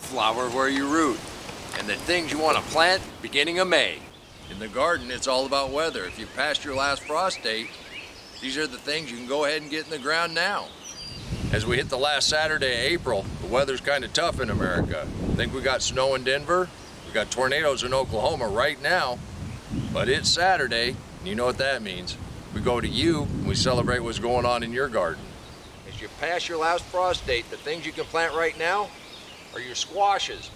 flower where you root, and the things you want to plant beginning of May. In the garden, it's all about weather. If you passed your last frost date, these are the things you can go ahead and get in the ground now. As we hit the last Saturday of April, the weather's kind of tough in America. I think we got snow in Denver, we got tornadoes in Oklahoma right now, but it's Saturday, and you know what that means. We go to you and we celebrate what's going on in your garden. As you pass your last frost date, the things you can plant right now are your squashes.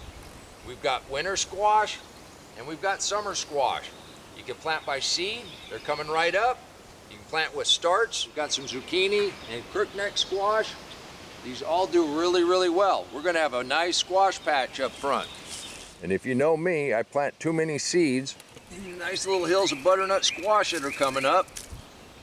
We've got winter squash and we've got summer squash. You can plant by seed, they're coming right up. You can plant with starts. We've got some zucchini and crookneck squash. These all do really, really well. We're gonna have a nice squash patch up front. And if you know me, I plant too many seeds. Nice little hills of butternut squash that are coming up.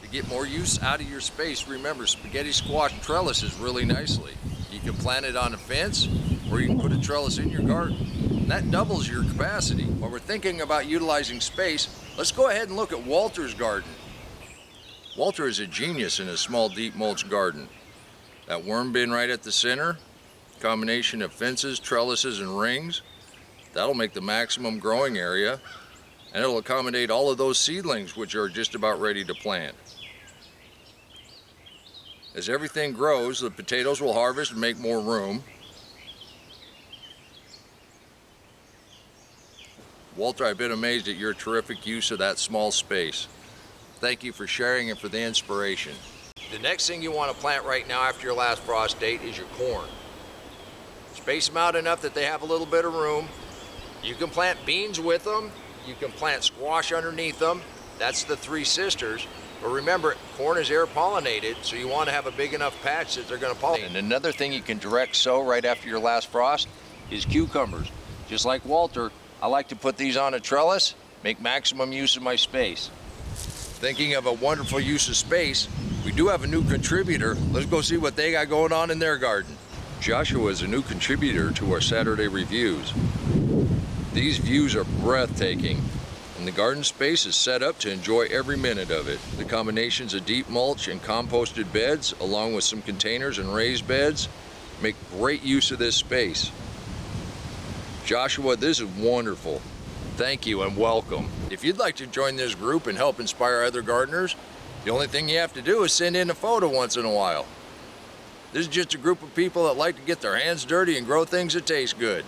To get more use out of your space, remember, spaghetti squash trellises really nicely. You can plant it on a fence, or you can put a trellis in your garden. And that doubles your capacity. While we're thinking about utilizing space, let's go ahead and look at Walter's garden. Walter is a genius in a small deep mulch garden. That worm bin right at the center, combination of fences, trellises, and rings, that'll make the maximum growing area, and it'll accommodate all of those seedlings which are just about ready to plant. As everything grows, the potatoes will harvest and make more room. Walter, I've been amazed at your terrific use of that small space. Thank you for sharing and for the inspiration. The next thing you want to plant right now after your last frost date is your corn. Space them out enough that they have a little bit of room. You can plant beans with them. You can plant squash underneath them. That's the three sisters. But remember, corn is air pollinated, so you want to have a big enough patch that they're going to pollinate. And another thing you can direct sow right after your last frost is cucumbers. Just like Walter, I like to put these on a trellis, make maximum use of my space. Thinking of a wonderful use of space, we do have a new contributor. Let's go see what they got going on in their garden. Joshua is a new contributor to our Saturday reviews. These views are breathtaking, and the garden space is set up to enjoy every minute of it. The combinations of deep mulch and composted beds, along with some containers and raised beds, make great use of this space. Joshua, this is wonderful. Thank you and welcome. If you'd like to join this group and help inspire other gardeners, the only thing you have to do is send in a photo once in a while. This is just a group of people that like to get their hands dirty and grow things that taste good.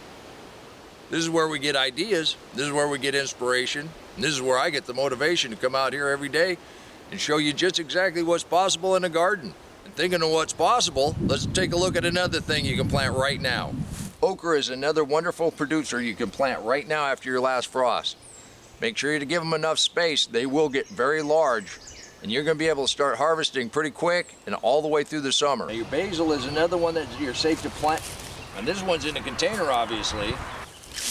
This is where we get ideas, this is where we get inspiration, and this is where I get the motivation to come out here every day and show you just exactly what's possible in a garden. And thinking of what's possible, let's take a look at another thing you can plant right now. Okra is another wonderful producer you can plant right now after your last frost. Make sure to give them enough space. They will get very large, and you're going to be able to start harvesting pretty quick and all the way through the summer. Now, your basil is another one that you're safe to plant, and this one's in a container, obviously.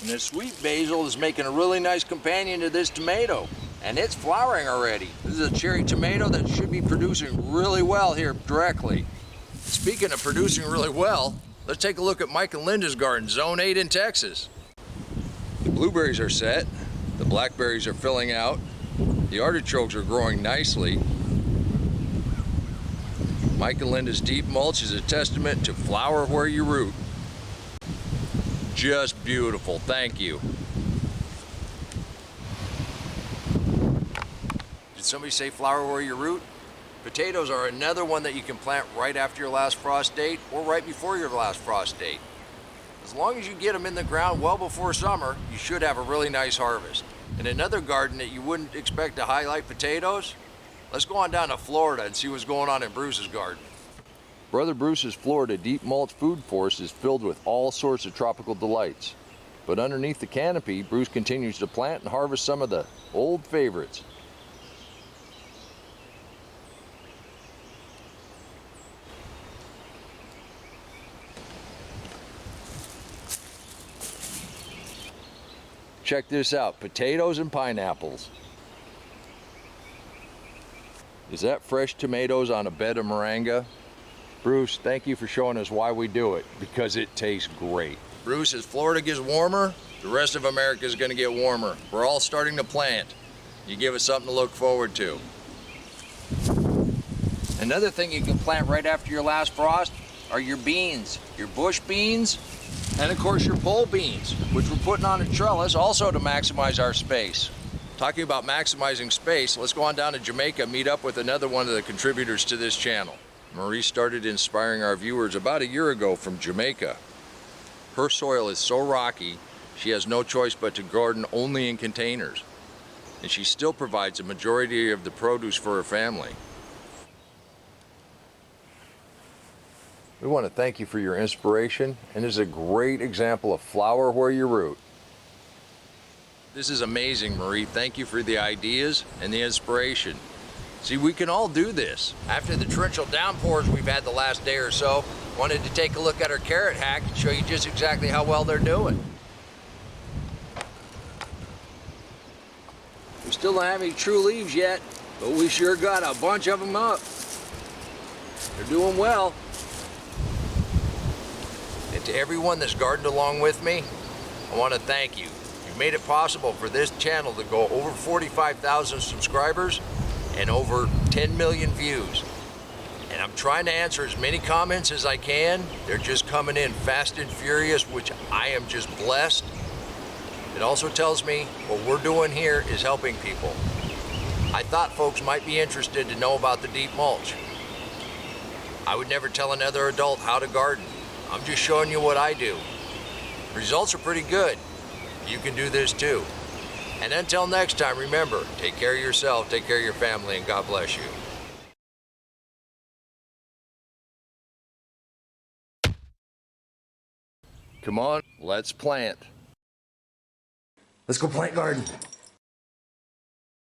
And this sweet basil is making a really nice companion to this tomato, and it's flowering already. This is a cherry tomato that should be producing really well here directly. Speaking of producing really well, let's take a look at Mike and Linda's garden, Zone 8 in Texas. The blueberries are set, the blackberries are filling out, the artichokes are growing nicely. Mike and Linda's deep mulch is a testament to flower where you root. Just beautiful, thank you. Did somebody say flower where you root? Potatoes are another one that you can plant right after your last frost date or right before your last frost date. As long as you get them in the ground well before summer, you should have a really nice harvest. In another garden that you wouldn't expect to highlight potatoes, let's go on down to Florida and see what's going on in Bruce's garden. Brother Bruce's Florida deep mulch food forest is filled with all sorts of tropical delights. But underneath the canopy, Bruce continues to plant and harvest some of the old favorites. Check this out, potatoes and pineapples. Is that fresh tomatoes on a bed of moringa? Bruce, thank you for showing us why we do it, because it tastes great. Bruce, as Florida gets warmer, the rest of America is going to get warmer. We're all starting to plant. You give us something to look forward to. Another thing you can plant right after your last frost are your beans, your bush beans, and of course your pole beans, which we're putting on a trellis also to maximize our space. Talking about maximizing space, let's go on down to Jamaica, meet up with another one of the contributors to this channel. Marie started inspiring our viewers about a year ago from Jamaica. Her soil is so rocky, she has no choice but to garden only in containers. And she still provides a majority of the produce for her family. We want to thank you for your inspiration, and this is a great example of flower where you root. This is amazing, Marie. Thank you for the ideas and the inspiration. See, we can all do this. After the torrential downpours we've had the last day or so, wanted to take a look at our carrot hack and show you just exactly how well they're doing. We still don't have any true leaves yet, but we sure got a bunch of them up. They're doing well. And to everyone that's gardened along with me, I want to thank you. You've made it possible for this channel to go over 45,000 subscribers and over 10 million views. And I'm trying to answer as many comments as I can. They're just coming in fast and furious, which I am just blessed. It also tells me what we're doing here is helping people. I thought folks might be interested to know about the deep mulch. I would never tell another adult how to garden. I'm just showing you what I do. Results are pretty good. You can do this too. And until next time, remember, take care of yourself, take care of your family, and God bless you. Come on, let's plant. Let's go plant garden.